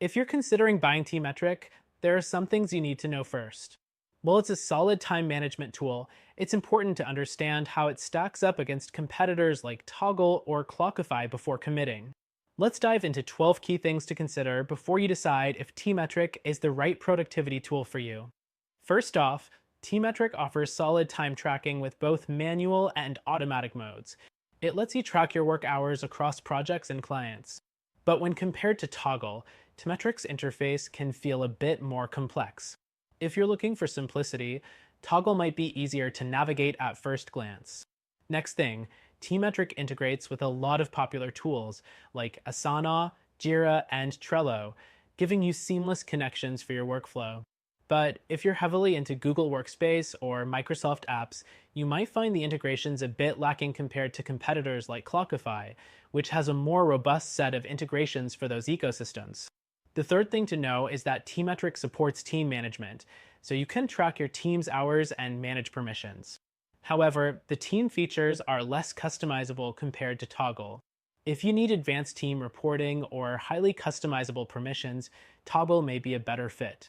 If you're considering buying TMetric, there are some things you need to know first. While it's a solid time management tool, it's important to understand how it stacks up against competitors like Toggle or Clockify before committing. Let's dive into 12 key things to consider before you decide if TMetric is the right productivity tool for you. First off, TMetric offers solid time tracking with both manual and automatic modes. It lets you track your work hours across projects and clients. But when compared to Toggle, TMetric's interface can feel a bit more complex. If you're looking for simplicity, Toggle might be easier to navigate at first glance. Next thing, TMetric integrates with a lot of popular tools like Asana, Jira, and Trello, giving you seamless connections for your workflow. But if you're heavily into Google Workspace or Microsoft apps, you might find the integrations a bit lacking compared to competitors like Clockify, which has a more robust set of integrations for those ecosystems. The third thing to know is that TMetric supports team management, so you can track your team's hours and manage permissions. However, the team features are less customizable compared to Toggle. If you need advanced team reporting or highly customizable permissions, Toggle may be a better fit.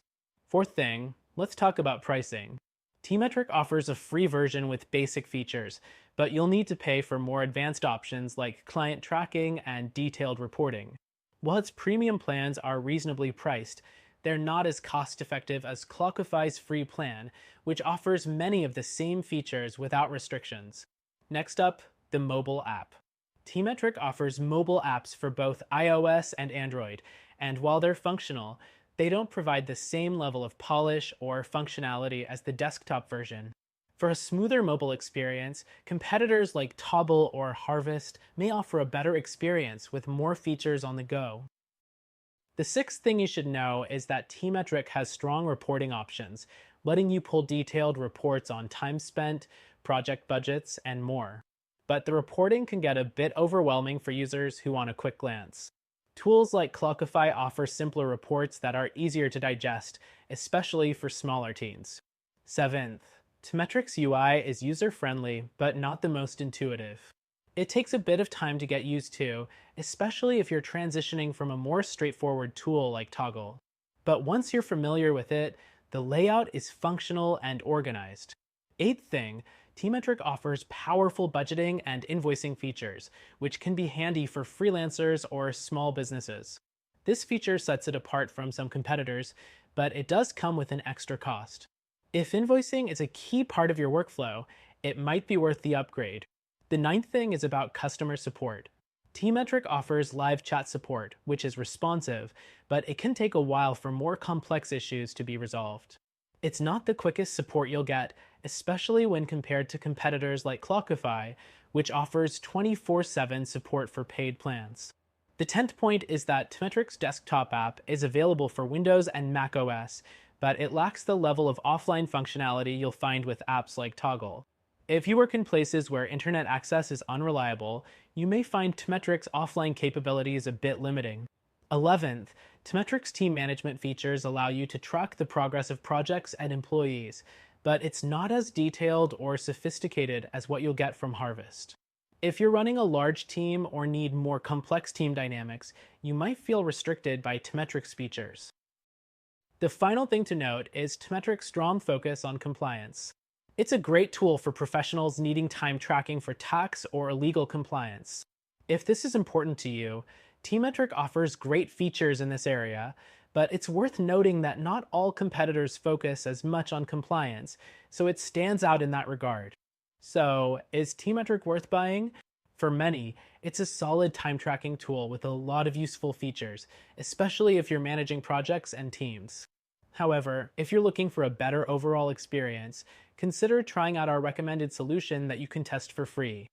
Fourth thing, let's talk about pricing. TMetric offers a free version with basic features, but you'll need to pay for more advanced options like client tracking and detailed reporting. While its premium plans are reasonably priced, they're not as cost-effective as Clockify's free plan, which offers many of the same features without restrictions. Next up, the mobile app. TMetric offers mobile apps for both iOS and Android, and while they're functional, they don't provide the same level of polish or functionality as the desktop version. For a smoother mobile experience, competitors like Toggle or Harvest may offer a better experience with more features on the go. The sixth thing you should know is that TMetric has strong reporting options, letting you pull detailed reports on time spent, project budgets, and more. But the reporting can get a bit overwhelming for users who want a quick glance. Tools like Clockify offer simpler reports that are easier to digest, especially for smaller teams. Seventh, TMetric's UI is user-friendly, but not the most intuitive. It takes a bit of time to get used to, especially if you're transitioning from a more straightforward tool like Toggle. But once you're familiar with it, the layout is functional and organized. Eighth thing, TMetric offers powerful budgeting and invoicing features, which can be handy for freelancers or small businesses. This feature sets it apart from some competitors, but it does come with an extra cost. If invoicing is a key part of your workflow, it might be worth the upgrade. The ninth thing is about customer support. TMetric offers live chat support, which is responsive, but it can take a while for more complex issues to be resolved. It's not the quickest support you'll get, especially when compared to competitors like Clockify, which offers 24/7 support for paid plans. The 10th point is that TMetric's desktop app is available for Windows and Mac OS, but it lacks the level of offline functionality you'll find with apps like Toggle. If you work in places where internet access is unreliable, you may find TMetric's offline capabilities a bit limiting. 11th, TMetric's team management features allow you to track the progress of projects and employees, but it's not as detailed or sophisticated as what you'll get from Harvest. If you're running a large team or need more complex team dynamics, you might feel restricted by TMetric's features. The final thing to note is TMetric's strong focus on compliance. It's a great tool for professionals needing time tracking for tax or legal compliance. If this is important to you, TMetric offers great features in this area, but it's worth noting that not all competitors focus as much on compliance, so it stands out in that regard. So, is TMetric worth buying? For many, it's a solid time tracking tool with a lot of useful features, especially if you're managing projects and teams. However, if you're looking for a better overall experience, consider trying out our recommended solution that you can test for free.